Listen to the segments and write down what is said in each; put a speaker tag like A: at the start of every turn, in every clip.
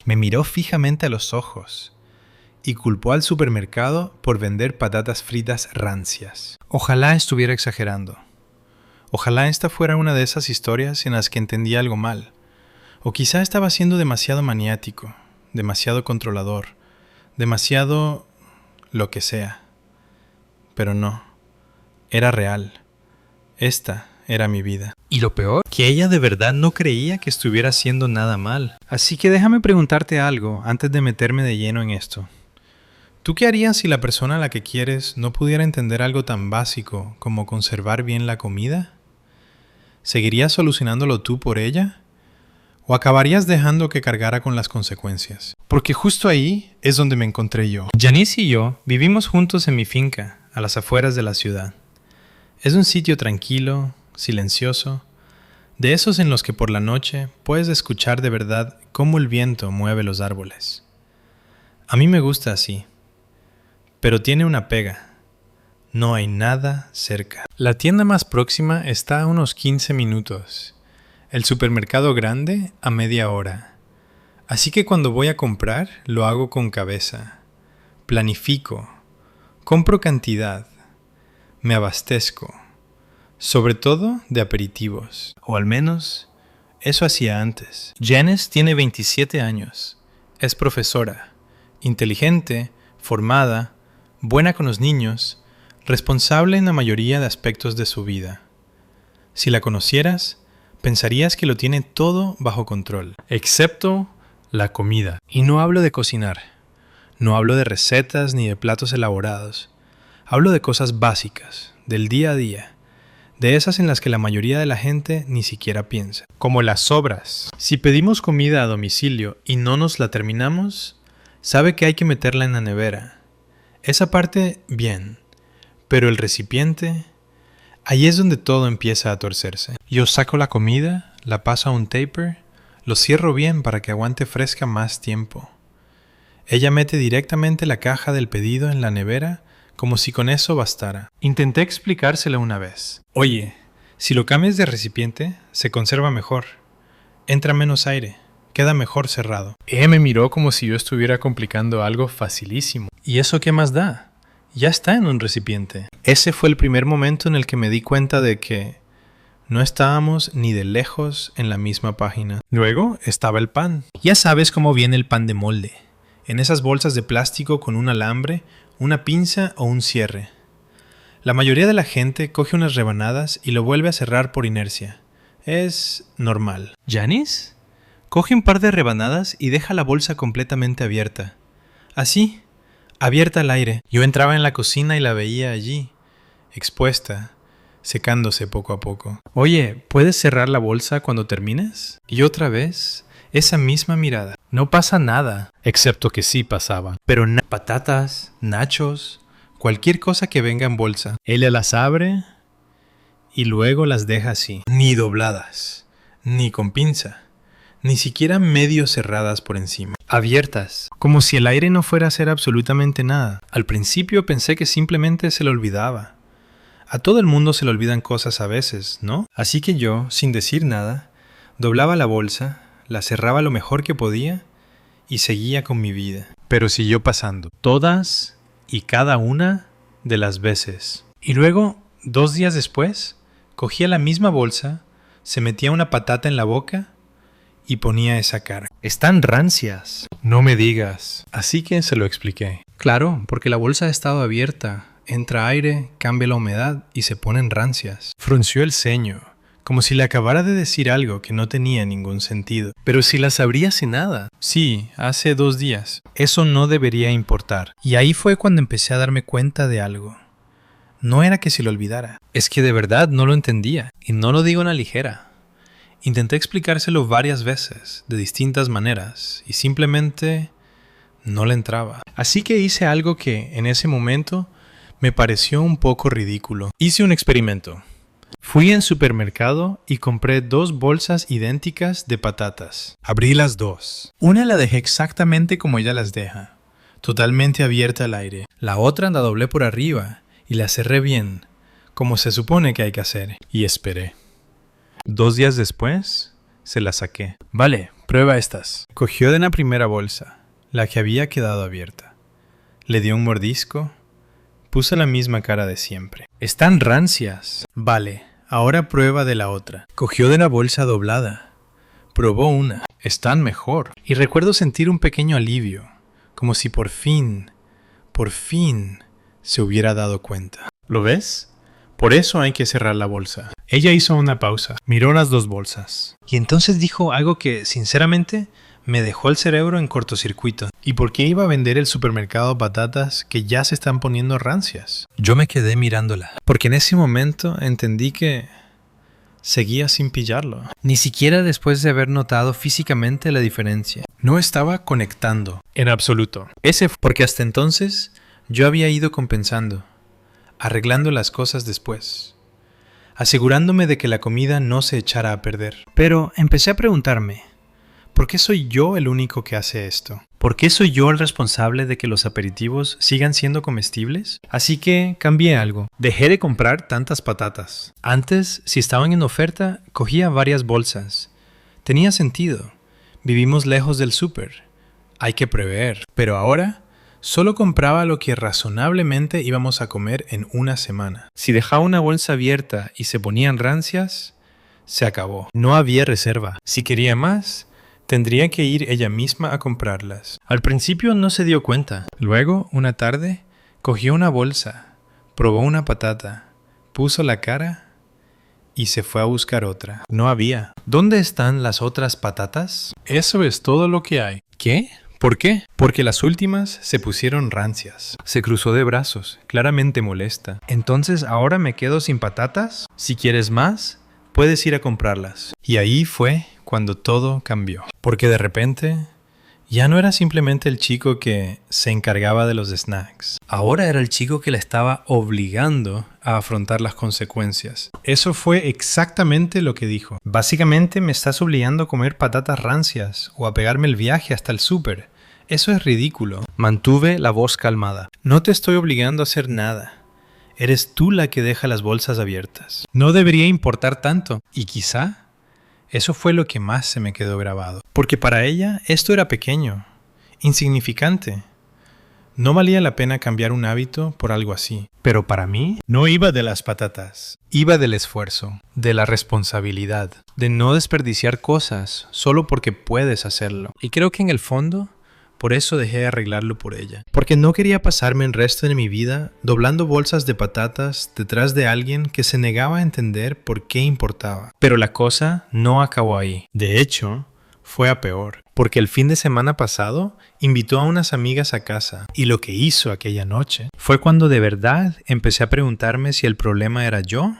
A: Me miró fijamente a los ojos y culpó al supermercado por vender patatas fritas rancias. Ojalá estuviera exagerando. Ojalá esta fuera una de esas historias en las que entendía algo mal. O quizá estaba siendo demasiado maniático, demasiado controlador, demasiado lo que sea. Pero no, era real. Esta era mi vida. Y lo peor, que ella de verdad no creía que estuviera haciendo nada mal. Así que déjame preguntarte algo antes de meterme de lleno en esto. ¿Tú qué harías si la persona a la que quieres no pudiera entender algo tan básico como conservar bien la comida? ¿Seguirías solucionándolo tú por ella? ¿O acabarías dejando que cargara con las consecuencias? Porque justo ahí es donde me encontré yo. Janice y yo vivimos juntos en mi finca, a las afueras de la ciudad. Es un sitio tranquilo, silencioso, de esos en los que por la noche puedes escuchar de verdad cómo el viento mueve los árboles. A mí me gusta así, pero tiene una pega. No hay nada cerca. La tienda más próxima está a unos 15 minutos. El supermercado grande a media hora. Así que cuando voy a comprar, lo hago con cabeza. Planifico. Compro cantidad. Me abastezco. Sobre todo de aperitivos. O al menos, eso hacía antes. Janice tiene 27 años. Es profesora. Inteligente, formada, buena con los niños, responsable en la mayoría de aspectos de su vida. Si la conocieras, pensarías que lo tiene todo bajo control, excepto la comida. Y no hablo de cocinar, no hablo de recetas ni de platos elaborados. Hablo de cosas básicas, del día a día, de esas en las que la mayoría de la gente ni siquiera piensa. Como las sobras. Si pedimos comida a domicilio y no nos la terminamos, sabe que hay que meterla en la nevera. Esa parte, bien. Pero el recipiente, ahí es donde todo empieza a torcerse. Yo saco la comida, la paso a un tupper, lo cierro bien para que aguante fresca más tiempo. Ella mete directamente la caja del pedido en la nevera como si con eso bastara. Intenté explicárselo una vez. Oye, si lo cambias de recipiente, se conserva mejor. Entra menos aire, queda mejor cerrado. Ella me miró como si yo estuviera complicando algo facilísimo. ¿Y eso qué más da? Ya está en un recipiente. Ese fue el primer momento en el que me di cuenta de que no estábamos ni de lejos en la misma página. Luego estaba el pan. Ya sabes cómo viene el pan de molde. En esas bolsas de plástico con un alambre, una pinza o un cierre. La mayoría de la gente coge unas rebanadas y lo vuelve a cerrar por inercia. Es normal. ¿Janice? Coge un par de rebanadas y deja la bolsa completamente abierta. Así, abierta al aire. Yo entraba en la cocina y la veía allí, expuesta, secándose poco a poco. Oye, ¿puedes cerrar la bolsa cuando termines? Y otra vez, esa misma mirada. No pasa nada, excepto que sí pasaba. Pero patatas, nachos, cualquier cosa que venga en bolsa. Ella las abre y luego las deja así. Ni dobladas, ni con pinza, ni siquiera medio cerradas por encima. Abiertas, como si el aire no fuera a hacer absolutamente nada. Al principio pensé que simplemente se le olvidaba. A todo el mundo se le olvidan cosas a veces, ¿no? Así que yo, sin decir nada, doblaba la bolsa, la cerraba lo mejor que podía y seguía con mi vida. Pero siguió pasando, todas y cada una de las veces. Y luego, 2 días después, cogía la misma bolsa, se metía una patata en la boca y ponía esa cara. Están rancias. No me digas. Así que se lo expliqué. Claro, porque la bolsa ha estado abierta. Entra aire, cambia la humedad y se ponen rancias. Frunció el ceño, como si le acabara de decir algo que no tenía ningún sentido. Pero si las abrí hace nada. Sí, hace 2 días. Eso no debería importar. Y ahí fue cuando empecé a darme cuenta de algo. No era que se lo olvidara. Es que de verdad no lo entendía. Y no lo digo a la ligera. Intenté explicárselo varias veces, de distintas maneras, y simplemente no le entraba. Así que hice algo que, en ese momento, me pareció un poco ridículo. Hice un experimento. Fui al supermercado y compré 2 bolsas idénticas de patatas. Abrí las 2. Una la dejé exactamente como ella las deja, totalmente abierta al aire. La otra la doblé por arriba y la cerré bien, como se supone que hay que hacer. Y esperé. 2 días después, se la saqué. Vale,
B: Prueba estas.
A: Cogió de la primera bolsa, la que había quedado abierta. Le dio un mordisco. Puso la misma cara de siempre.
B: Están rancias.
A: Vale, ahora prueba de la otra.
B: Cogió de la bolsa doblada. Probó una.
A: Están mejor. Y recuerdo sentir un pequeño alivio, como si por fin se hubiera dado cuenta. ¿Lo ves? Por eso hay que cerrar la bolsa. Ella hizo una pausa, miró las dos bolsas. Y entonces dijo algo que, sinceramente, me dejó el cerebro en cortocircuito. ¿Y por qué iba a vender el supermercado patatas que ya se están poniendo rancias?
B: Yo me quedé mirándola.
A: Porque en ese momento entendí que seguía sin pillarlo.
B: Ni siquiera después de haber notado físicamente la diferencia.
A: No estaba conectando.
B: En absoluto.
A: Porque hasta entonces yo había ido compensando, arreglando las cosas después, asegurándome de que la comida no se echara a perder. Pero empecé a preguntarme, ¿por qué soy yo el único que hace esto? ¿Por qué soy yo el responsable de que los aperitivos sigan siendo comestibles? Así que cambié algo. Dejé de comprar tantas patatas. Antes, si estaban en oferta, cogía varias bolsas. Tenía sentido. Vivimos lejos del súper. Hay que prever. Pero ahora, solo compraba lo que razonablemente íbamos a comer en una semana. Si dejaba una bolsa abierta y se ponían rancias, se acabó. No había reserva. Si quería más, tendría que ir ella misma a comprarlas. Al principio no se dio cuenta. Luego, una tarde, cogió una bolsa, probó una patata, puso la cara y se fue a buscar otra. No había. ¿Dónde están las otras patatas?
B: Eso es todo lo que hay.
A: ¿Qué? ¿Por qué? Porque las últimas se pusieron rancias. Se cruzó de brazos, claramente molesta. ¿Entonces ahora me quedo sin patatas? Si quieres más, puedes ir a comprarlas. Y ahí fue cuando todo cambió. Porque de repente ya no era simplemente el chico que se encargaba de los snacks. Ahora era el chico que la estaba obligando a afrontar las consecuencias. Eso fue exactamente lo que dijo. Básicamente me estás obligando a comer patatas rancias o a pegarme el viaje hasta el súper. Eso es ridículo. Mantuve la voz calmada. No te estoy obligando a hacer nada. Eres tú la que deja las bolsas abiertas. No debería importar tanto. Y quizá eso fue lo que más se me quedó grabado. Porque para ella esto era pequeño, insignificante. No valía la pena cambiar un hábito por algo así. Pero para mí no iba de las patatas. Iba del esfuerzo, de la responsabilidad, de no desperdiciar cosas solo porque puedes hacerlo. Y creo que en el fondo, por eso dejé de arreglarlo por ella. Porque no quería pasarme el resto de mi vida doblando bolsas de patatas detrás de alguien que se negaba a entender por qué importaba. Pero la cosa no acabó ahí. De hecho, fue a peor. Porque el fin de semana pasado invitó a unas amigas a casa. Y lo que hizo aquella noche fue cuando de verdad empecé a preguntarme si el problema era yo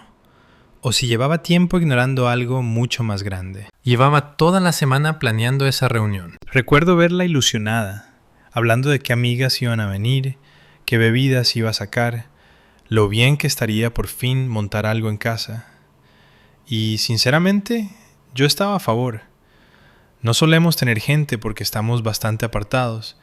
A: o si llevaba tiempo ignorando algo mucho más grande. Llevaba toda la semana planeando esa reunión. Recuerdo verla ilusionada, hablando de qué amigas iban a venir, qué bebidas iba a sacar, lo bien que estaría por fin montar algo en casa. Y sinceramente, yo estaba a favor. No solemos tener gente porque estamos bastante apartados,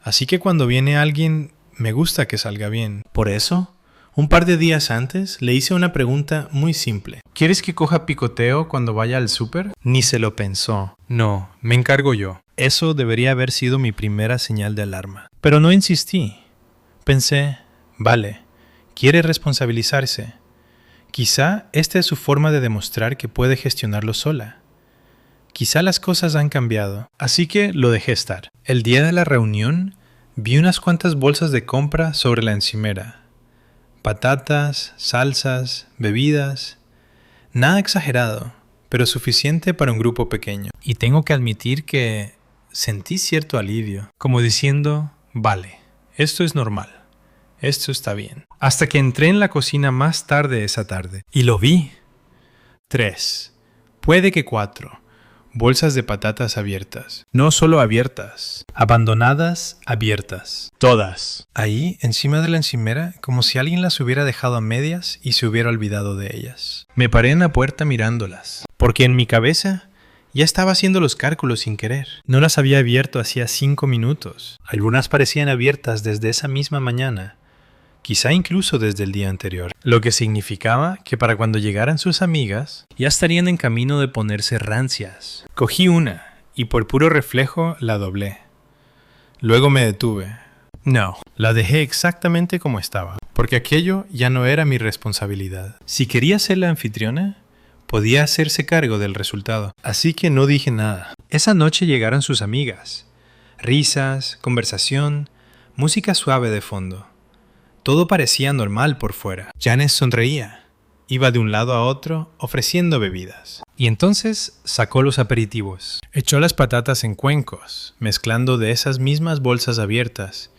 A: así que cuando viene alguien, me gusta que salga bien. Por eso, un par de días antes le hice una pregunta muy simple. ¿Quieres que coja picoteo cuando vaya al súper? Ni se lo pensó. No, me encargo yo. Eso debería haber sido mi primera señal de alarma. Pero no insistí. Pensé, vale, quiere responsabilizarse. Quizá esta es su forma de demostrar que puede gestionarlo sola. Quizá las cosas han cambiado, así que lo dejé estar. El día de la reunión, vi unas cuantas bolsas de compra sobre la encimera. Patatas, salsas, bebidas. Nada exagerado, pero suficiente para un grupo pequeño. Y tengo que admitir que sentí cierto alivio, como diciendo, vale, esto es normal, esto está bien. Hasta que entré en la cocina más tarde esa tarde y lo vi. 3, puede que 4. Bolsas de patatas abiertas. No solo abiertas, abandonadas, abiertas. Todas. Ahí, encima de la encimera, como si alguien las hubiera dejado a medias y se hubiera olvidado de ellas. Me paré en la puerta mirándolas, porque en mi cabeza ya estaba haciendo los cálculos sin querer. No las había abierto hacía 5 minutos. Algunas parecían abiertas desde esa misma mañana. Quizá incluso desde el día anterior, lo que significaba que para cuando llegaran sus amigas, ya estarían en camino de ponerse rancias. Cogí una y por puro reflejo la doblé. Luego me detuve. No, la dejé exactamente como estaba, porque aquello ya no era mi responsabilidad. Si quería ser la anfitriona, podía hacerse cargo del resultado. Así que no dije nada. Esa noche llegaron sus amigas. Risas, conversación, música suave de fondo. Todo parecía normal por fuera. Janice sonreía. Iba de un lado a otro ofreciendo bebidas. Y entonces sacó los aperitivos. Echó las patatas en cuencos, mezclando de esas mismas bolsas abiertas,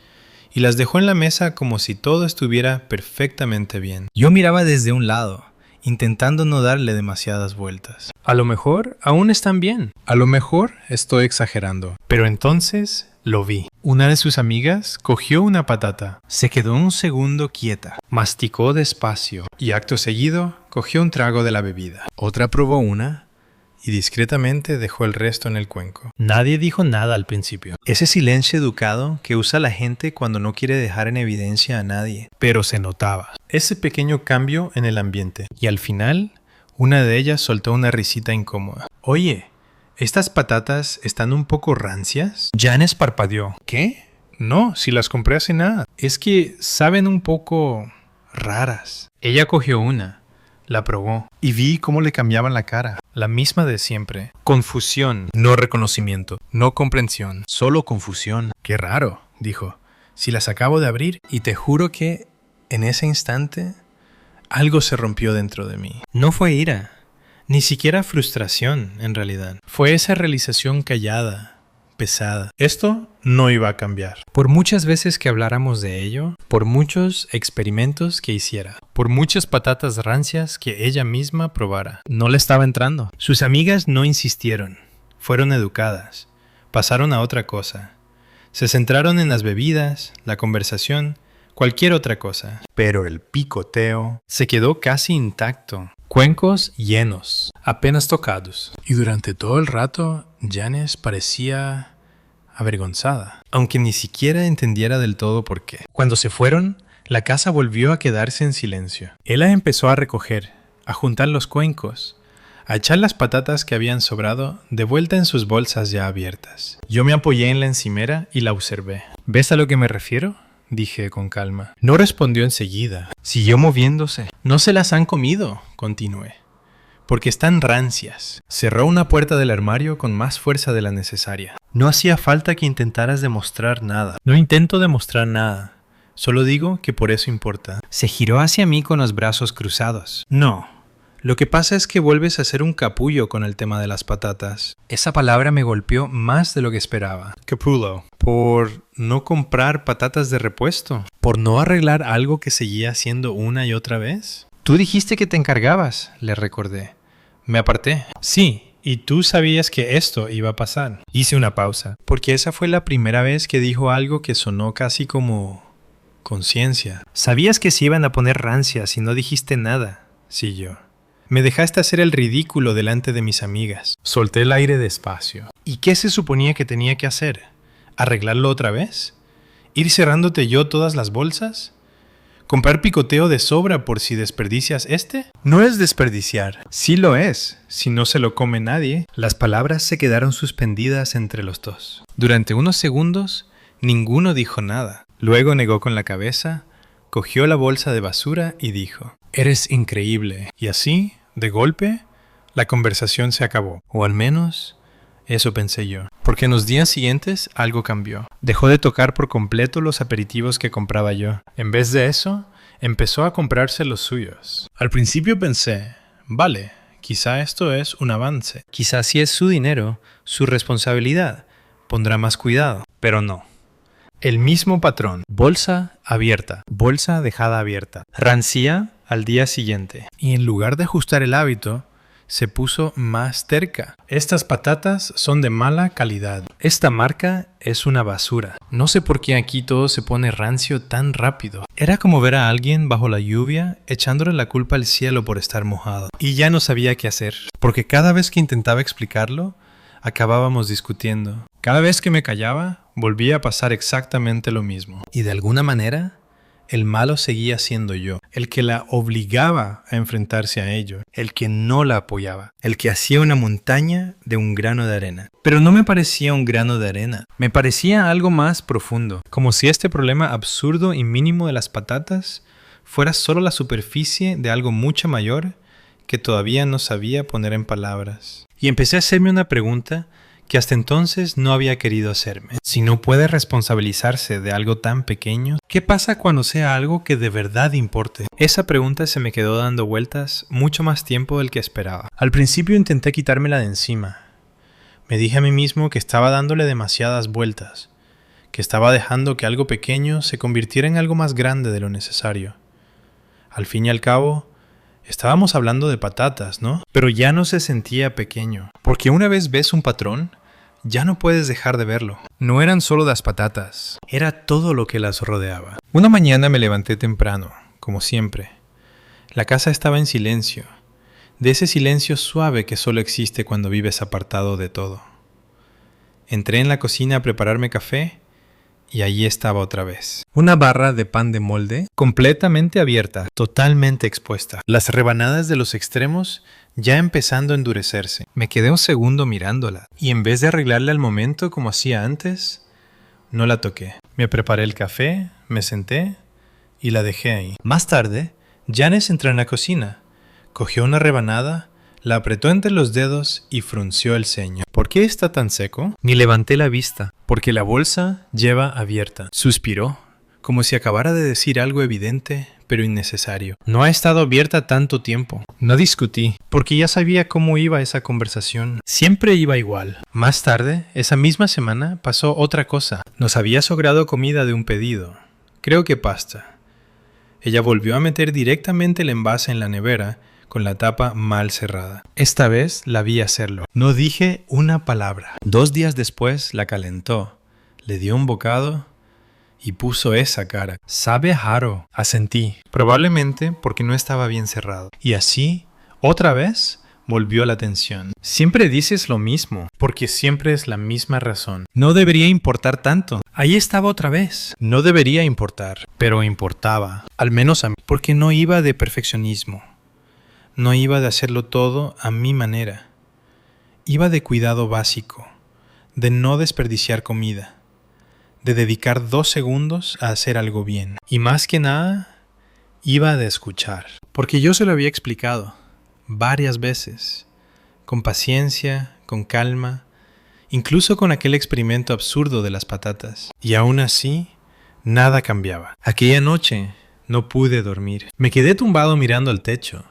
A: y las dejó en la mesa como si todo estuviera perfectamente bien. Yo miraba desde un lado, intentando no darle demasiadas vueltas. A lo mejor aún están bien. A lo mejor estoy exagerando. Pero entonces lo vi. Una de sus amigas cogió una patata. Se quedó un segundo quieta. Masticó despacio y acto seguido cogió un trago de la bebida. Otra probó una y discretamente dejó el resto en el cuenco. Nadie dijo nada al principio. Ese silencio educado que usa la gente cuando no quiere dejar en evidencia a nadie. Pero se notaba ese pequeño cambio en el ambiente. Y al final, una de ellas soltó una risita incómoda. Oye, ¿estas patatas están un poco rancias? Janice parpadeó. ¿Qué? No, si las compré hace nada. Es que saben un poco raras. Ella cogió una, la probó y vi cómo le cambiaban la cara. La misma de siempre. Confusión, no reconocimiento, no comprensión, solo confusión. Qué raro, dijo. Si las acabo de abrir y te juro que en ese instante algo se rompió dentro de mí. No fue ira. Ni siquiera frustración, en realidad. Fue esa realización callada, pesada. Esto no iba a cambiar. Por muchas veces que habláramos de ello, por muchos experimentos que hiciera, por muchas patatas rancias que ella misma probara, no le estaba entrando. Sus amigas no insistieron. Fueron educadas. Pasaron a otra cosa. Se centraron en las bebidas, la conversación, cualquier otra cosa. Pero el picoteo se quedó casi intacto. Cuencos llenos, apenas tocados. Y durante todo el rato, Janice parecía avergonzada, aunque ni siquiera entendiera del todo por qué. Cuando se fueron, la casa volvió a quedarse en silencio. Ella empezó a recoger, a juntar los cuencos, a echar las patatas que habían sobrado de vuelta en sus bolsas ya abiertas. Yo me apoyé en la encimera y la observé. ¿Ves a lo que me refiero?, dije con calma. No respondió enseguida. Siguió moviéndose. No se las han comido, continué, porque están rancias. Cerró una puerta del armario con más fuerza de la necesaria. No hacía falta que intentaras demostrar nada. No intento demostrar nada. Solo digo que por eso importa. Se giró hacia mí con los brazos cruzados. No. Lo que pasa es que vuelves a ser un capullo con el tema de las patatas. Esa palabra me golpeó más de lo que esperaba. Capullo. Por no comprar patatas de repuesto. Por no arreglar algo que seguía haciendo una y otra vez. Tú dijiste que te encargabas, le recordé. Me aparté. Sí, y tú sabías que esto iba a pasar. Hice una pausa, porque esa fue la primera vez que dijo algo que sonó casi como conciencia. Sabías que se iban a poner rancias y no dijiste nada, siguió. Me dejaste hacer el ridículo delante de mis amigas. Solté el aire despacio. ¿Y qué se suponía que tenía que hacer? ¿Arreglarlo otra vez? ¿Ir cerrándote yo todas las bolsas? ¿Comprar picoteo de sobra por si desperdicias este? No es desperdiciar. Sí lo es, si no se lo come nadie. Las palabras se quedaron suspendidas entre los dos. Durante unos segundos, ninguno dijo nada. Luego negó con la cabeza, cogió la bolsa de basura y dijo: «Eres increíble». Y así, de golpe, la conversación se acabó. O al menos, eso pensé yo. Porque en los días siguientes algo cambió. Dejó de tocar por completo los aperitivos que compraba yo. En vez de eso, empezó a comprarse los suyos. Al principio pensé, vale, quizá esto es un avance. Quizá si es su dinero, su responsabilidad, pondrá más cuidado. Pero no. El mismo patrón. Bolsa abierta. Bolsa dejada abierta. Rancía al día siguiente. Y en lugar de ajustar el hábito, se puso más terca. Estas patatas son de mala calidad. Esta marca es una basura. No sé por qué aquí todo se pone rancio tan rápido. Era como ver a alguien bajo la lluvia echándole la culpa al cielo por estar mojado. Y ya no sabía qué hacer. Porque cada vez que intentaba explicarlo, acabábamos discutiendo. Cada vez que me callaba, volvía a pasar exactamente lo mismo. Y de alguna manera, el malo seguía siendo yo, el que la obligaba a enfrentarse a ello, el que no la apoyaba, el que hacía una montaña de un grano de arena. Pero no me parecía un grano de arena, me parecía algo más profundo, como si este problema absurdo y mínimo de las patatas fuera solo la superficie de algo mucho mayor que todavía no sabía poner en palabras. Y empecé a hacerme una pregunta que hasta entonces no había querido hacerme. Si no puede responsabilizarse de algo tan pequeño, ¿qué pasa cuando sea algo que de verdad importe? Esa pregunta se me quedó dando vueltas mucho más tiempo del que esperaba. Al principio intenté quitármela de encima. Me dije a mí mismo que estaba dándole demasiadas vueltas, que estaba dejando que algo pequeño se convirtiera en algo más grande de lo necesario. Al fin y al cabo, estábamos hablando de patatas, ¿no? Pero ya no se sentía pequeño, porque una vez ves un patrón, ya no puedes dejar de verlo. No eran solo las patatas, era todo lo que las rodeaba. Una mañana me levanté temprano, como siempre. La casa estaba en silencio, de ese silencio suave que solo existe cuando vives apartado de todo. Entré en la cocina a prepararme café y allí estaba otra vez. Una barra de pan de molde completamente abierta, totalmente expuesta. Las rebanadas de los extremos ya empezando a endurecerse. Me quedé un segundo mirándola y en vez de arreglarla al momento como hacía antes, no la toqué. Me preparé el café, me senté y la dejé ahí. Más tarde, Janice entró en la cocina, cogió una rebanada, la apretó entre los dedos y frunció el ceño. ¿Por qué está tan seco? Ni levanté la vista, porque la bolsa lleva abierta. Suspiró, como si acabara de decir algo evidente, pero innecesario. No ha estado abierta tanto tiempo. No discutí, porque ya sabía cómo iba esa conversación. Siempre iba igual. Más tarde, esa misma semana, pasó otra cosa. Nos había sobrado comida de un pedido. Creo que pasta. Ella volvió a meter directamente el envase en la nevera, con la tapa mal cerrada. Esta vez la vi hacerlo. No dije una palabra. 2 días después la calentó, le dio un bocado y puso esa cara. Sabe raro, asentí. Probablemente porque no estaba bien cerrado. Y así, otra vez, volvió la tensión. Siempre dices lo mismo, porque siempre es la misma razón. No debería importar tanto. Ahí estaba otra vez. No debería importar, pero importaba. Al menos a mí, porque no iba de perfeccionismo. No iba de hacerlo todo a mi manera. Iba de cuidado básico, de no desperdiciar comida, de dedicar 2 segundos a hacer algo bien. Y más que nada, iba de escuchar. Porque yo se lo había explicado varias veces, con paciencia, con calma, incluso con aquel experimento absurdo de las patatas. Y aún así, nada cambiaba. Aquella noche no pude dormir. Me quedé tumbado mirando al techo,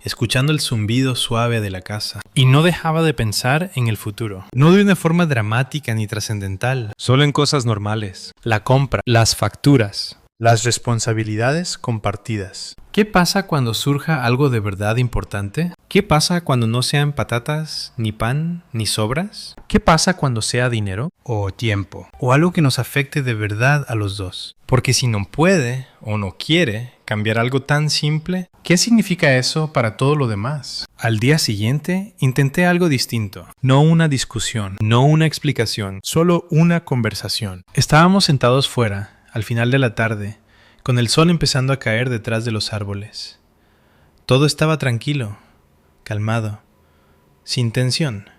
A: escuchando el zumbido suave de la casa, y no dejaba de pensar en el futuro. No de una forma dramática ni trascendental, solo en cosas normales. La compra, las facturas, las responsabilidades compartidas. ¿Qué pasa cuando surja algo de verdad importante? ¿Qué pasa cuando no sean patatas, ni pan, ni sobras? ¿Qué pasa cuando sea dinero o tiempo? O algo que nos afecte de verdad a los dos. Porque si no puede o no quiere cambiar algo tan simple, ¿qué significa eso para todo lo demás? Al día siguiente intenté algo distinto. No una discusión, no una explicación, solo una conversación. Estábamos sentados fuera, al final de la tarde, con el sol empezando a caer detrás de los árboles. Todo estaba tranquilo, calmado, sin tensión.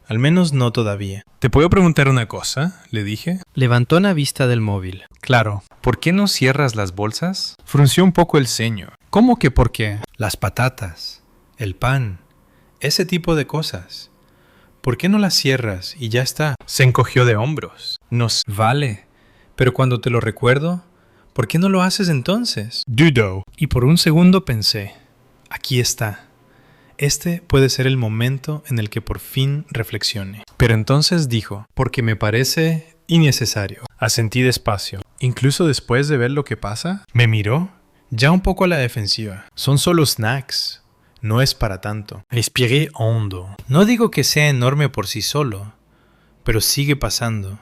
A: Al menos no todavía. ¿Te puedo preguntar una cosa?, le dije. Levantó la vista del móvil. Claro. ¿Por qué no cierras las bolsas? Frunció un poco el ceño. ¿Cómo que por qué? Las patatas, el pan, ese tipo de cosas. ¿Por qué no las cierras y ya está? Se encogió de hombros. Nos vale. Pero cuando te lo recuerdo, ¿por qué no lo haces entonces? Dudo. Y por un segundo pensé, aquí está. Este puede ser el momento en el que por fin reflexione. Pero entonces dijo, porque me parece innecesario. Asentí despacio. Incluso después de ver lo que pasa, me miró, ya un poco a la defensiva. Son solo snacks. No es para tanto. Respiré hondo. No digo que sea enorme por sí solo, pero sigue pasando.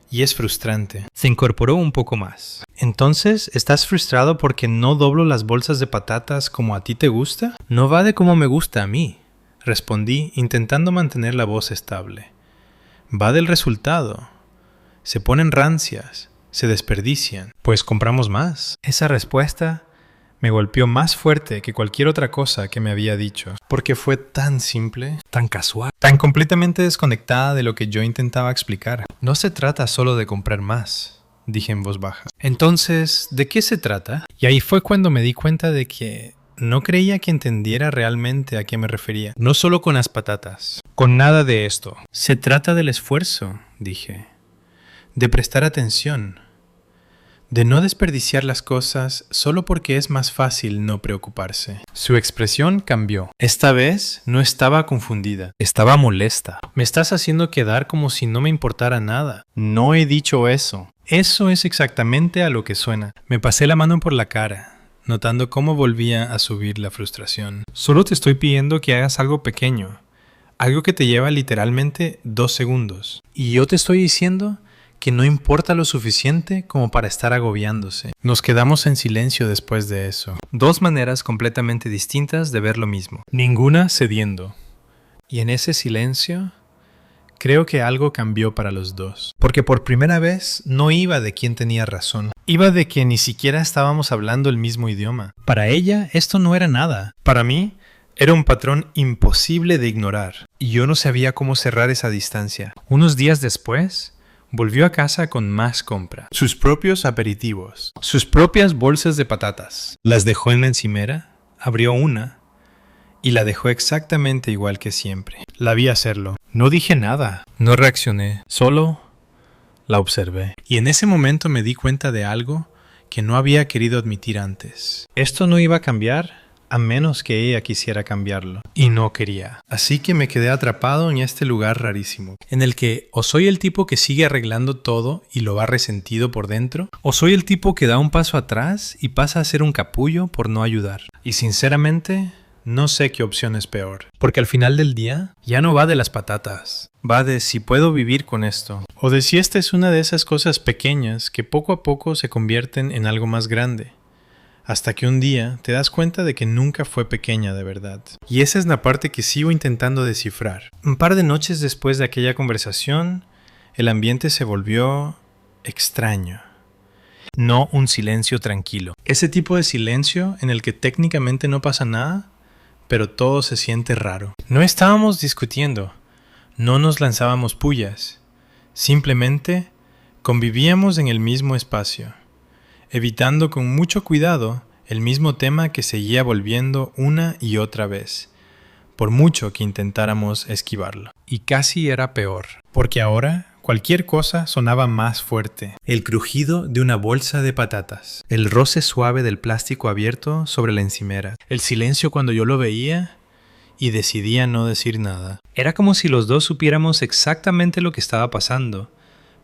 A: Y es frustrante. Se incorporó un poco más. Entonces, ¿estás frustrado porque no doblo las bolsas de patatas como a ti te gusta? No va de como me gusta a mí, respondí intentando mantener la voz estable. Va del resultado. Se ponen rancias, Se desperdician. Pues compramos más. Esa respuesta me golpeó más fuerte que cualquier otra cosa que me había dicho, porque fue tan simple, tan casual, tan completamente desconectada de lo que yo intentaba explicar. No se trata solo de comprar más, dije en voz baja. Entonces, ¿de qué se trata? Y ahí fue cuando me di cuenta de que no creía que entendiera realmente a qué me refería. No solo con las patatas, con nada de esto. Se trata del esfuerzo, dije, de prestar atención, de no desperdiciar las cosas solo porque es más fácil no preocuparse. Su expresión cambió. Esta vez no estaba confundida. Estaba molesta. Me estás haciendo quedar como si no me importara nada. No he dicho eso. Eso es exactamente a lo que suena. Me pasé la mano por la cara, notando cómo volvía a subir la frustración. Solo te estoy pidiendo que hagas algo pequeño. Algo que te lleva literalmente 2 segundos. Y yo te estoy diciendo que no importa lo suficiente como para estar agobiándose. Nos quedamos en silencio después de eso. 2 maneras completamente distintas de ver lo mismo. Ninguna cediendo. Y en ese silencio, creo que algo cambió para los dos. Porque por primera vez no iba de quién tenía razón. Iba de que ni siquiera estábamos hablando el mismo idioma. Para ella, esto no era nada. Para mí, era un patrón imposible de ignorar. Y yo no sabía cómo cerrar esa distancia. Unos días después, volvió a casa con más compra. Sus propios aperitivos. Sus propias bolsas de patatas. Las dejó en la encimera, abrió una y la dejó exactamente igual que siempre. La vi hacerlo. No dije nada. No reaccioné. Solo la observé. Y en ese momento me di cuenta de algo que no había querido admitir antes. Esto no iba a cambiar a menos que ella quisiera cambiarlo. Y no quería. Así que me quedé atrapado en este lugar rarísimo, en el que o soy el tipo que sigue arreglando todo y lo va resentido por dentro, o soy el tipo que da un paso atrás y pasa a ser un capullo por no ayudar. Y sinceramente, no sé qué opción es peor. Porque al final del día, ya no va de las patatas. Va de si puedo vivir con esto. O de si esta es una de esas cosas pequeñas que poco a poco se convierten en algo más grande. Hasta que un día te das cuenta de que nunca fue pequeña de verdad. Y esa es la parte que sigo intentando descifrar. Un par de noches después de aquella conversación, el ambiente se volvió extraño. No un silencio tranquilo. Ese tipo de silencio en el que técnicamente no pasa nada, pero todo se siente raro. No estábamos discutiendo, no nos lanzábamos pullas. Simplemente convivíamos en el mismo espacio, evitando con mucho cuidado el mismo tema que seguía volviendo una y otra vez, por mucho que intentáramos esquivarlo. Y casi era peor, porque ahora cualquier cosa sonaba más fuerte. El crujido de una bolsa de patatas, el roce suave del plástico abierto sobre la encimera, el silencio cuando yo lo veía y decidía no decir nada. Era como si los dos supiéramos exactamente lo que estaba pasando,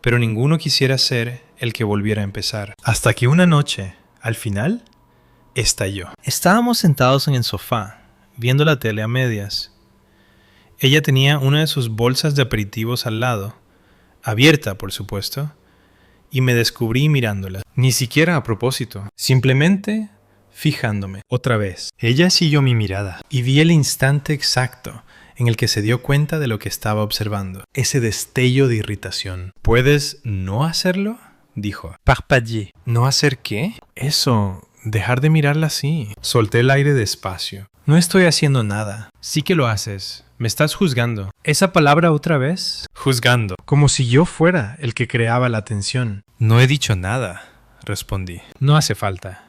A: pero ninguno quisiera ser el que volviera a empezar. Hasta que una noche, al final, estalló. Estábamos sentados en el sofá, viendo la tele a medias. Ella tenía una de sus bolsas de aperitivos al lado, abierta por supuesto, y me descubrí mirándola. Ni siquiera a propósito, simplemente fijándome. Otra vez, ella siguió mi mirada y vi el instante exacto en el que se dio cuenta de lo que estaba observando. Ese destello de irritación. ¿Puedes no hacerlo?, dijo. Parpadeé. ¿No hacer qué? Eso, dejar de mirarla así. Solté el aire despacio. No estoy haciendo nada. Sí que lo haces. Me estás juzgando. ¿Esa palabra otra vez? Juzgando. Como si yo fuera el que creaba la tensión. No he dicho nada, respondí. No hace falta.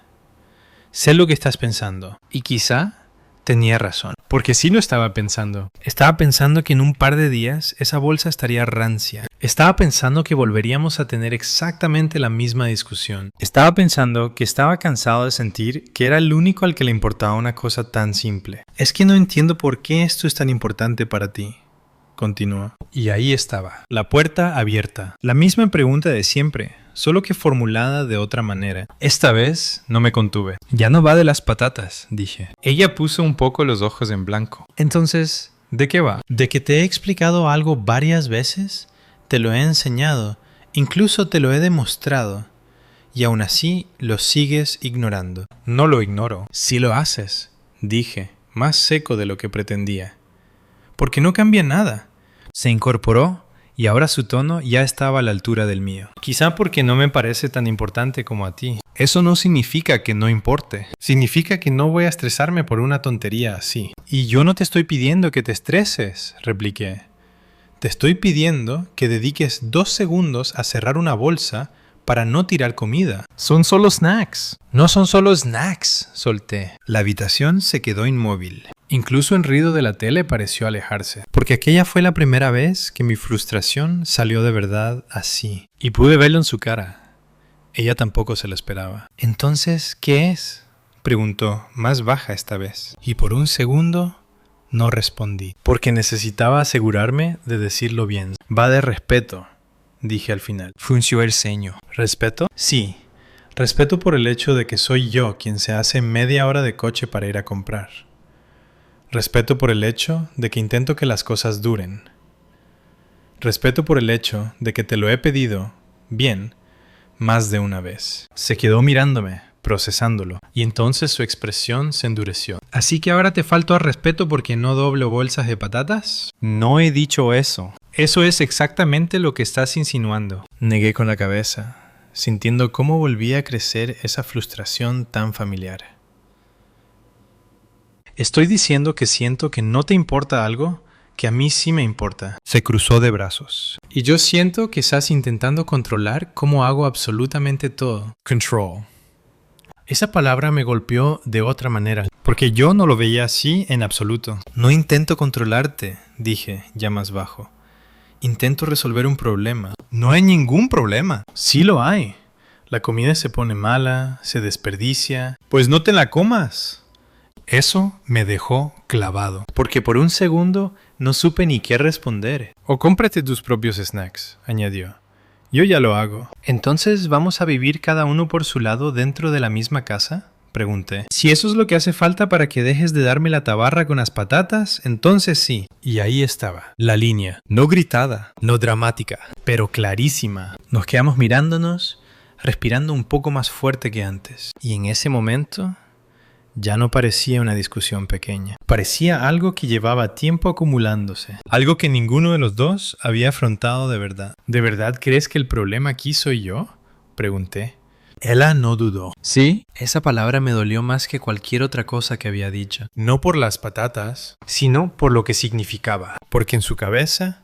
A: Sé lo que estás pensando. Y quizá tenía razón. Porque sí lo estaba pensando. Estaba pensando que en un par de días esa bolsa estaría rancia. Estaba pensando que volveríamos a tener exactamente la misma discusión. Estaba pensando que estaba cansado de sentir que era el único al que le importaba una cosa tan simple. Es que no entiendo por qué esto es tan importante para ti, continuó. Y ahí estaba, la puerta abierta. La misma pregunta de siempre, solo que formulada de otra manera. Esta vez no me contuve. Ya no va de las patatas, dije. Ella puso un poco los ojos en blanco. Entonces, ¿de qué va? ¿De que te he explicado algo varias veces? Te lo he enseñado, incluso te lo he demostrado. Y aún así lo sigues ignorando. No lo ignoro. Sí lo haces, dije, más seco de lo que pretendía. Porque no cambia nada. Se incorporó y ahora su tono ya estaba a la altura del mío. Quizá porque no me parece tan importante como a ti. Eso no significa que no importe. Significa que no voy a estresarme por una tontería así. Y yo no te estoy pidiendo que te estreses, repliqué. Te estoy pidiendo que dediques 2 segundos a cerrar una bolsa para no tirar comida. Son solo snacks. No son solo snacks, solté. La habitación se quedó inmóvil. Incluso el ruido de la tele pareció alejarse, porque aquella fue la primera vez que mi frustración salió de verdad así. Y pude verlo en su cara. Ella tampoco se lo esperaba. «¿Entonces qué es?», preguntó, más baja esta vez. Y por un segundo no respondí, porque necesitaba asegurarme de decirlo bien. «Va de respeto», dije al final. Frunció el ceño. ¿Respeto? Sí. Respeto por el hecho de que soy yo quien se hace media hora de coche para ir a comprar. Respeto por el hecho de que intento que las cosas duren. Respeto por el hecho de que te lo he pedido, bien, más de una vez. Se quedó mirándome, procesándolo, y entonces su expresión se endureció. ¿Así que ahora te falto al respeto porque no doblo bolsas de patatas? No he dicho eso. Eso es exactamente lo que estás insinuando. Negué con la cabeza, sintiendo cómo volvía a crecer esa frustración tan familiar. Estoy diciendo que siento que no te importa algo que a mí sí me importa. Se cruzó de brazos. Y yo siento que estás intentando controlar cómo hago absolutamente todo. Control. Esa palabra me golpeó de otra manera, porque yo no lo veía así en absoluto. No intento controlarte, dije, ya más bajo. Intento resolver un problema. No hay ningún problema. Sí lo hay. La comida se pone mala, se desperdicia. Pues no te la comas. Eso me dejó clavado, porque por un segundo no supe ni qué responder. O cómprate tus propios snacks, añadió. Yo ya lo hago. ¿Entonces vamos a vivir cada uno por su lado dentro de la misma casa?, pregunté. Si eso es lo que hace falta para que dejes de darme la tabarra con las patatas, entonces sí. Y ahí estaba, la línea. No gritada, no dramática, pero clarísima. Nos quedamos mirándonos, respirando un poco más fuerte que antes. Y en ese momento ya no parecía una discusión pequeña. Parecía algo que llevaba tiempo acumulándose. Algo que ninguno de los dos había afrontado de verdad. ¿De verdad crees que el problema aquí soy yo?, pregunté. Ella no dudó. Sí, esa palabra me dolió más que cualquier otra cosa que había dicho. No por las patatas, sino por lo que significaba. Porque en su cabeza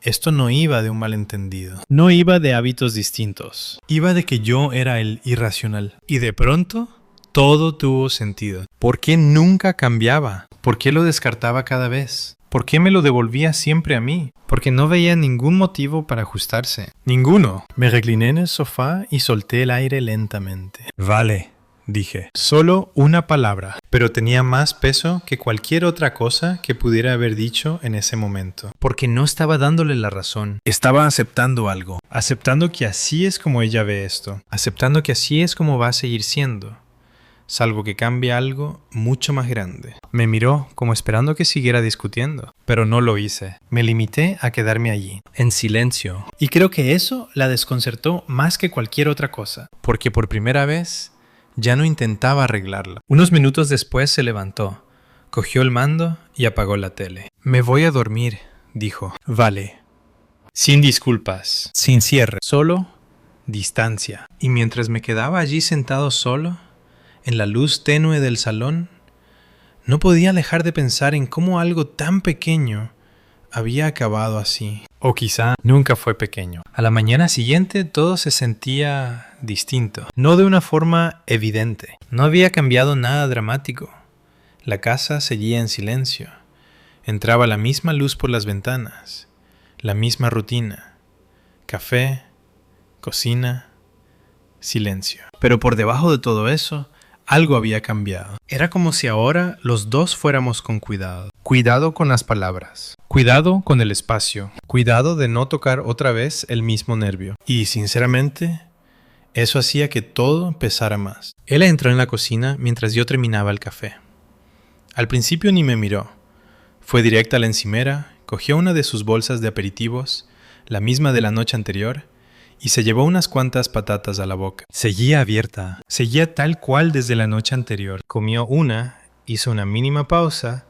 A: esto no iba de un malentendido. No iba de hábitos distintos. Iba de que yo era el irracional. Y de pronto todo tuvo sentido. ¿Por qué nunca cambiaba? ¿Por qué lo descartaba cada vez? ¿Por qué me lo devolvía siempre a mí? Porque no veía ningún motivo para ajustarse. Ninguno. Me recliné en el sofá y solté el aire lentamente. Vale, dije. Solo una palabra, pero tenía más peso que cualquier otra cosa que pudiera haber dicho en ese momento. Porque no estaba dándole la razón. Estaba aceptando algo. Aceptando que así es como ella ve esto. Aceptando que así es como va a seguir siendo. Salvo que cambie algo mucho más grande. Me miró como esperando que siguiera discutiendo, pero no lo hice. Me limité a quedarme allí, en silencio. Y creo que eso la desconcertó más que cualquier otra cosa, porque por primera vez ya no intentaba arreglarlo. Unos minutos después se levantó, cogió el mando y apagó la tele. Me voy a dormir, dijo. Vale. Sin disculpas, sin cierre, solo distancia. Y mientras me quedaba allí sentado solo, en la luz tenue del salón, no podía dejar de pensar en cómo algo tan pequeño había acabado así. O quizá nunca fue pequeño. A la mañana siguiente todo se sentía distinto. No de una forma evidente. No había cambiado nada dramático. La casa seguía en silencio. Entraba la misma luz por las ventanas. La misma rutina. Café, cocina, silencio. Pero por debajo de todo eso, algo había cambiado. Era como si ahora los dos fuéramos con cuidado. Cuidado con las palabras. Cuidado con el espacio. Cuidado de no tocar otra vez el mismo nervio. Y sinceramente, eso hacía que todo pesara más. Él entró en la cocina mientras yo terminaba el café. Al principio ni me miró. Fue directa a la encimera, cogió una de sus bolsas de aperitivos, la misma de la noche anterior, y se llevó unas cuantas patatas a la boca. Seguía abierta, seguía tal cual desde la noche anterior. Comió una, hizo una mínima pausa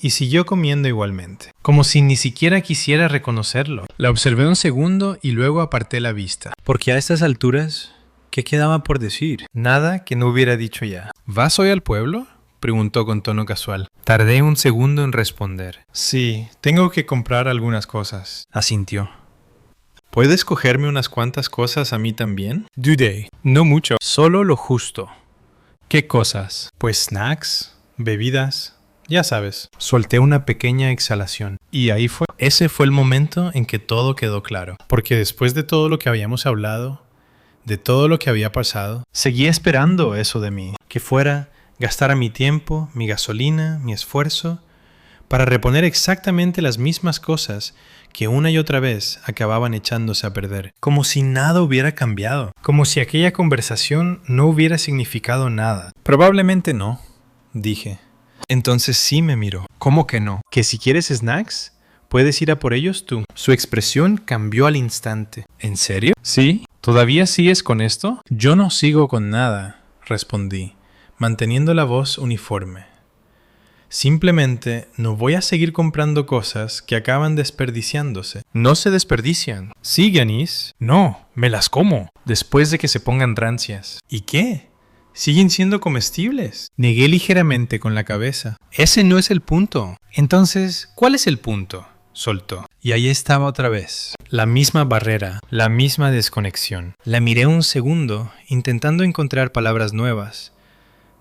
A: y siguió comiendo igualmente, como si ni siquiera quisiera reconocerlo.
B: La observé un segundo y luego aparté la vista. Porque a estas alturas, ¿qué quedaba por decir?
A: Nada que no hubiera dicho ya. ¿Vas hoy al pueblo?, preguntó con tono casual. Tardé un segundo en responder. Sí, tengo que comprar algunas cosas,
B: Asintió.
A: ¿Puedes cogerme unas cuantas cosas a mí también?
B: Dudé. No mucho, solo lo justo.
A: ¿Qué cosas? Pues snacks, bebidas, ya sabes. Solté una pequeña exhalación. Y ahí fue. Ese fue el momento en que todo quedó claro. Porque después de todo lo que habíamos hablado, de todo lo que había pasado, seguía esperando eso de mí. Que fuera, gastara mi tiempo, mi gasolina, mi esfuerzo, para reponer exactamente las mismas cosas que una y otra vez acababan echándose a perder. Como si nada hubiera cambiado. Como si aquella conversación no hubiera significado nada. Probablemente no, dije. Entonces sí me miró. ¿Cómo que no? ¿Que si quieres snacks, puedes ir a por ellos tú? Su expresión cambió al instante. ¿En serio?
B: ¿Sí? ¿Todavía sigues con esto?
A: Yo no sigo con nada, respondí, manteniendo la voz uniforme. Simplemente no voy a seguir comprando cosas que acaban desperdiciándose. No se desperdician. Sí, Anís. No, me las como. Después de que se pongan rancias. ¿Y qué? Siguen siendo comestibles. Negué ligeramente con la cabeza. Ese no es el punto. Entonces, ¿cuál es el punto? Soltó. Y ahí estaba otra vez. La misma barrera, la misma desconexión. La miré un segundo, intentando encontrar palabras nuevas.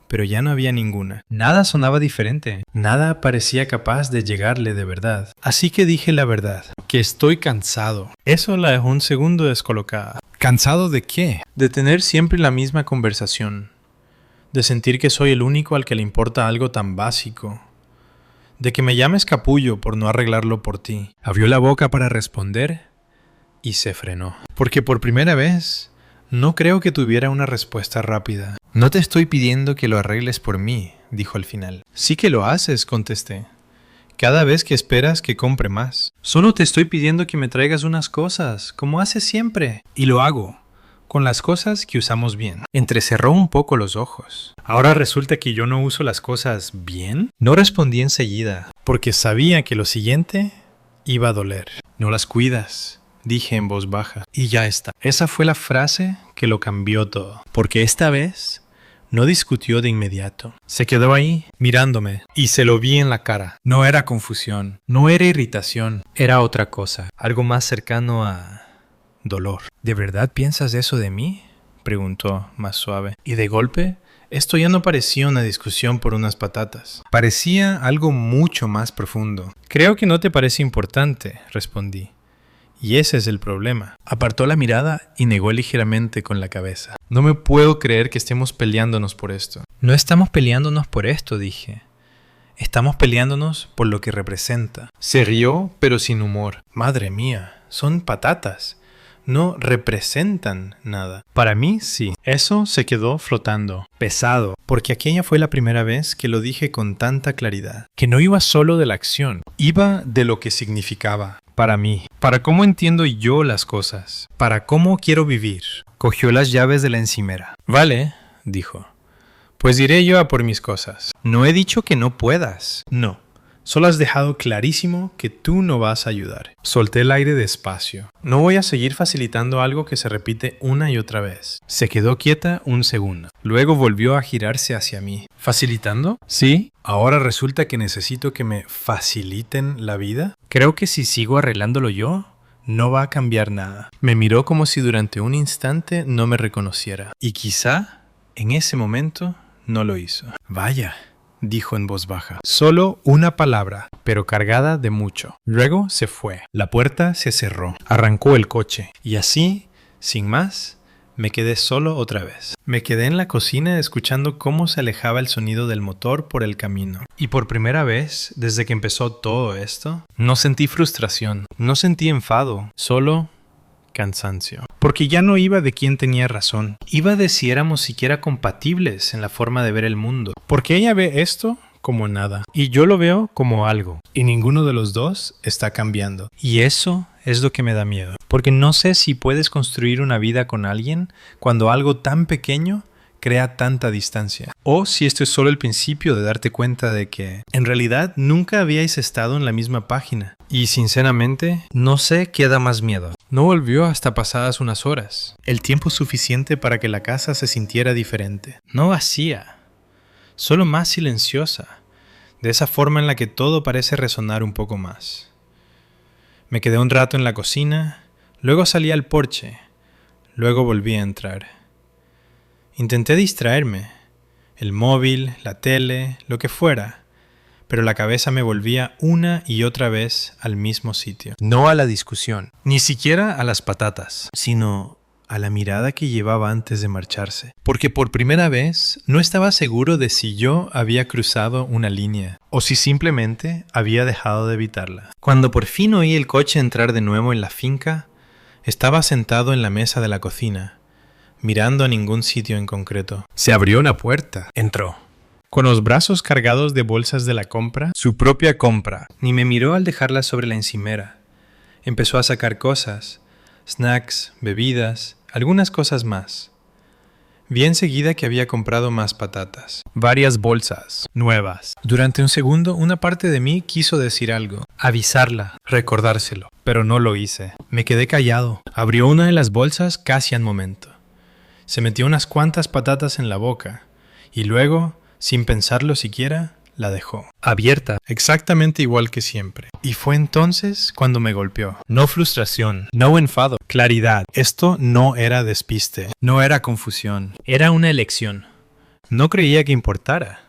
A: Pero ya no había ninguna. Nada sonaba diferente. Nada parecía capaz de llegarle de verdad. Así que dije la verdad, que estoy cansado. Eso la dejó un segundo descolocada. ¿Cansado de qué? De tener siempre la misma conversación. De sentir que soy el único al que le importa algo tan básico. De que me llames capullo por no arreglarlo por ti. Abrió la boca para responder y se frenó. Porque por primera vez no creo que tuviera una respuesta rápida. No te estoy pidiendo que lo arregles por mí, dijo al final. Sí que lo haces, contesté. Cada vez que esperas que compre más. Solo te estoy pidiendo que me traigas unas cosas, como haces siempre. Y lo hago, con las cosas que usamos bien. Entrecerró un poco los ojos. ¿Ahora resulta que yo no uso las cosas bien? No respondí enseguida, porque sabía que lo siguiente iba a doler. No las cuidas, dije en voz baja. Y ya está. Esa fue la frase que lo cambió todo. Porque esta vez no discutió de inmediato. Se quedó ahí, mirándome, y se lo vi en la cara. No era confusión, no era irritación, era otra cosa. Algo más cercano a dolor. ¿De verdad piensas eso de mí?, preguntó más suave. Y de golpe, esto ya no parecía una discusión por unas patatas. Parecía algo mucho más profundo. Creo que no te parece importante, respondí. Y ese es el problema. Apartó la mirada y negó ligeramente con la cabeza. No me puedo creer que estemos peleándonos por esto. No estamos peleándonos por esto, dije. Estamos peleándonos por lo que representa. Se rió, pero sin humor. Madre mía, son patatas. No representan nada. Para mí, sí. Eso se quedó flotando, pesado, porque aquella fue la primera vez que lo dije con tanta claridad. Que no iba solo de la acción, iba de lo que significaba. Para mí, para cómo entiendo yo las cosas, para cómo quiero vivir. Cogió las llaves de la encimera. Vale, dijo. Pues iré yo a por mis cosas. No he dicho que no puedas. No. Solo has dejado clarísimo que tú no vas a ayudar. Solté el aire despacio. No voy a seguir facilitando algo que se repite una y otra vez. Se quedó quieta un segundo. Luego volvió a girarse hacia mí. ¿Facilitando? Sí. ¿Ahora resulta que necesito que me faciliten la vida? Creo que si sigo arreglándolo yo, no va a cambiar nada. Me miró como si durante un instante no me reconociera. Y quizá, en ese momento, no lo hizo. Vaya, dijo en voz baja. Solo una palabra, pero cargada de mucho. Luego se fue. La puerta se cerró. Arrancó el coche. Y así, sin más, me quedé solo otra vez. Me quedé en la cocina escuchando cómo se alejaba el sonido del motor por el camino. Y por primera vez, desde que empezó todo esto, no sentí frustración, no sentí enfado, solo cansancio. Porque ya no iba de quién tenía razón, iba de si éramos siquiera compatibles en la forma de ver el mundo. Porque ella ve esto como nada, y yo lo veo como algo, y ninguno de los dos está cambiando. Y eso es lo que me da miedo, porque no sé si puedes construir una vida con alguien cuando algo tan pequeño crea tanta distancia. O si esto es solo el principio de darte cuenta de que en realidad nunca habíais estado en la misma página. Y sinceramente, no sé qué da más miedo. No volvió hasta pasadas unas horas. El tiempo suficiente para que la casa se sintiera diferente. No vacía, solo más silenciosa. De esa forma en la que todo parece resonar un poco más. Me quedé un rato en la cocina, luego salí al porche, luego volví a entrar. Intenté distraerme, el móvil, la tele, lo que fuera, pero la cabeza me volvía una y otra vez al mismo sitio. No a la discusión, ni siquiera a las patatas, sino a la mirada que llevaba antes de marcharse. Porque por primera vez no estaba seguro de si yo había cruzado una línea o si simplemente había dejado de evitarla. Cuando por fin oí el coche entrar de nuevo en la finca, estaba sentado en la mesa de la cocina, mirando a ningún sitio en concreto. Se abrió una puerta. Entró. Con los brazos cargados de bolsas de la compra, su propia compra. Ni me miró al dejarlas sobre la encimera. Empezó a sacar cosas, snacks, bebidas, algunas cosas más. Vi enseguida que había comprado más patatas. Varias bolsas, nuevas. Durante un segundo, una parte de mí quiso decir algo, avisarla, recordárselo, pero no lo hice. Me quedé callado. Abrió una de las bolsas casi al momento. Se metió unas cuantas patatas en la boca y luego, sin pensarlo siquiera, la dejó. Abierta, exactamente igual que siempre. Y fue entonces cuando me golpeó. No frustración, no enfado, claridad. Esto no era despiste, no era confusión, era una elección. No creía que importara.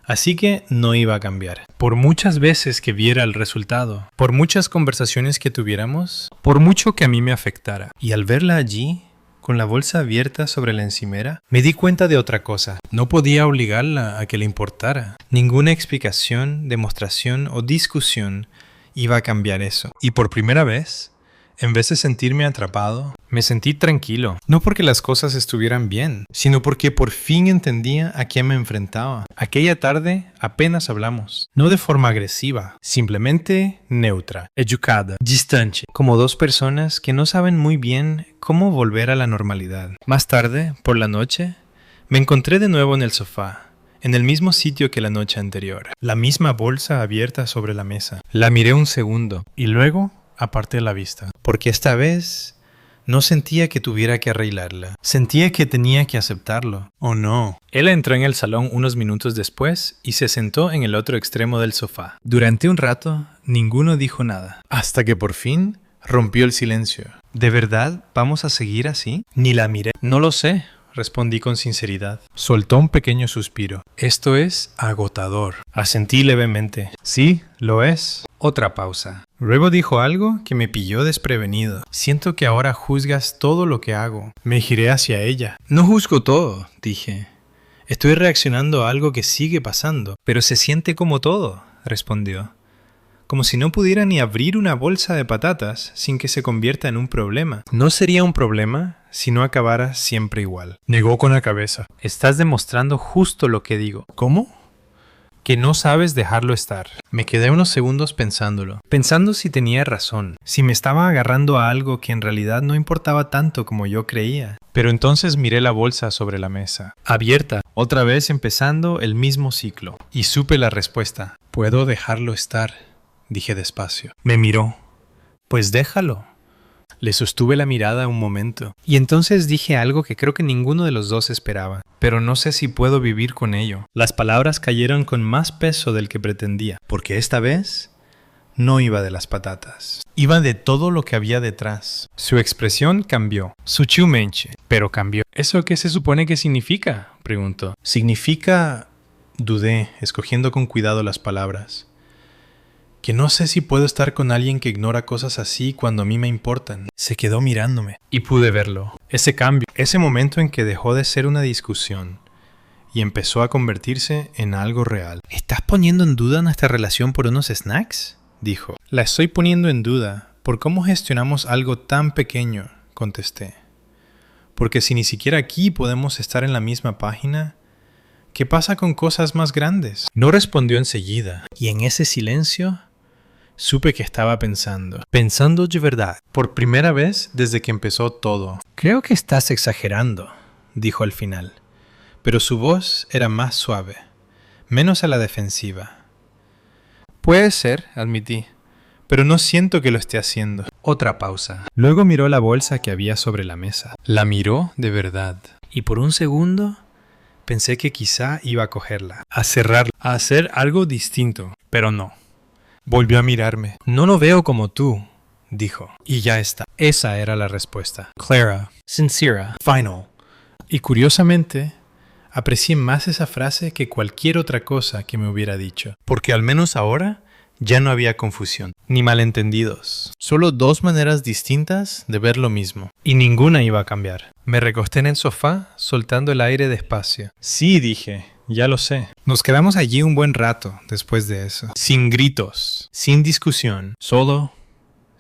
A: Así que no iba a cambiar. Por muchas veces que viera el resultado, por muchas conversaciones que tuviéramos, por mucho que a mí me afectara. Y al verla allí, con la bolsa abierta sobre la encimera, me di cuenta de otra cosa. No podía obligarla a que le importara. Ninguna explicación, demostración o discusión iba a cambiar eso. Y por primera vez, en vez de sentirme atrapado, me sentí tranquilo. No porque las cosas estuvieran bien, sino porque por fin entendía a qué me enfrentaba. Aquella tarde apenas hablamos. No de forma agresiva, simplemente neutra, educada, distante, como dos personas que no saben muy bien cómo volver a la normalidad. Más tarde, por la noche, me encontré de nuevo en el sofá, en el mismo sitio que la noche anterior. La misma bolsa abierta sobre la mesa. La miré un segundo y luego aparté la vista, porque esta vez no sentía que tuviera que arreglarla. Sentía que tenía que aceptarlo. ¿O no? Él entró en el salón unos minutos después y se sentó en el otro extremo del sofá. Durante un rato, ninguno dijo nada, hasta que por fin rompió el silencio. ¿De verdad vamos a seguir así? Ni la miré. No lo sé, respondí con sinceridad. Soltó un pequeño suspiro. Esto es agotador. Asentí levemente. Sí, lo es. Otra pausa. Luego dijo algo que me pilló desprevenido. Siento que ahora juzgas todo lo que hago. Me giré hacia ella. No juzgo todo, dije. Estoy reaccionando a algo que sigue pasando. Pero se siente como todo, respondió. Como si no pudiera ni abrir una bolsa de patatas sin que se convierta en un problema. No sería un problema si no acabara siempre igual. Negó con la cabeza. Estás demostrando justo lo que digo. ¿Cómo? Que no sabes dejarlo estar. Me quedé unos segundos pensándolo. Pensando si tenía razón. Si me estaba agarrando a algo que en realidad no importaba tanto como yo creía. Pero entonces miré la bolsa sobre la mesa. Abierta. Otra vez empezando el mismo ciclo. Y supe la respuesta. Puedo dejarlo estar, dije despacio. Me miró. Pues déjalo. Le sostuve la mirada un momento. Y entonces dije algo que creo que ninguno de los dos esperaba. Pero no sé si puedo vivir con ello. Las palabras cayeron con más peso del que pretendía. Porque esta vez no iba de las patatas. Iba de todo lo que había detrás. Su expresión cambió. Su chumenche. Pero cambió. ¿Eso qué se supone que significa? Preguntó. Significa... Dudé, escogiendo con cuidado las palabras. Que no sé si puedo estar con alguien que ignora cosas así cuando a mí me importan. Se quedó mirándome y pude verlo. Ese cambio, ese momento en que dejó de ser una discusión y empezó a convertirse en algo real. ¿Estás poniendo en duda nuestra relación por unos snacks?, dijo. La estoy poniendo en duda por cómo gestionamos algo tan pequeño, contesté. Porque si ni siquiera aquí podemos estar en la misma página, ¿qué pasa con cosas más grandes? No respondió enseguida y en ese silencio supe que estaba pensando de verdad, por primera vez desde que empezó todo. Creo que estás exagerando, dijo al final. pero su voz era más suave, menos a la defensiva.
B: Puede ser, admití.
A: Pero no siento que lo esté haciendo.
B: Otra pausa. Luego miró la bolsa que había sobre la mesa. La miró de verdad. Y por un segundo pensé que quizá iba a cogerla, a cerrarla, a hacer algo distinto. Pero no.
A: Volvió a mirarme.
B: No lo veo como tú, dijo.
A: Y ya está.
B: Esa era la respuesta.
A: Clara.
B: Sincera.
A: Final. Y curiosamente, aprecié más esa frase que cualquier otra cosa que me hubiera dicho. Porque al menos ahora ya no había confusión, ni malentendidos. Solo dos maneras distintas de ver lo mismo. Y ninguna iba a cambiar. Me recosté en el sofá, soltando el aire despacio.
B: Sí, dije. Ya lo sé.
A: Nos quedamos allí un buen rato después de eso. Sin gritos, sin discusión, solo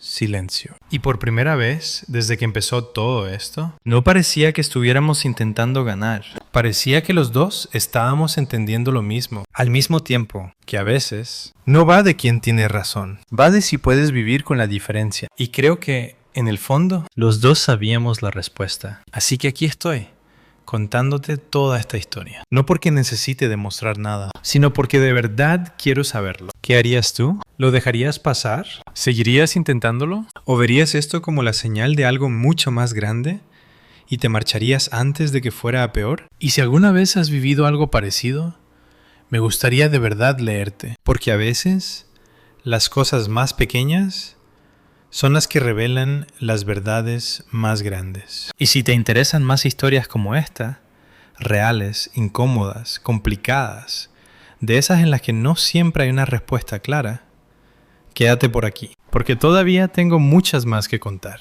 A: silencio. Y por primera vez, desde que empezó todo esto, no parecía que estuviéramos intentando ganar. Parecía que los dos estábamos entendiendo lo mismo, al mismo tiempo, que a veces no va de quién tiene razón, va de si puedes vivir con la diferencia. Y creo que, en el fondo,
B: los dos sabíamos la respuesta.
A: Así que aquí estoy, contándote toda esta historia. No porque necesite demostrar nada, sino porque de verdad quiero saberlo.
B: ¿Qué harías tú?
A: ¿Lo dejarías pasar? ¿Seguirías intentándolo? ¿O verías esto como la señal de algo mucho más grande y te marcharías antes de que fuera a peor? Y si alguna vez has vivido algo parecido, me gustaría de verdad leerte, porque a veces las cosas más pequeñas son las que revelan las verdades más grandes. Y si te interesan más historias como esta, reales, incómodas, complicadas, de esas en las que no siempre hay una respuesta clara, quédate por aquí, porque todavía tengo muchas más que contar.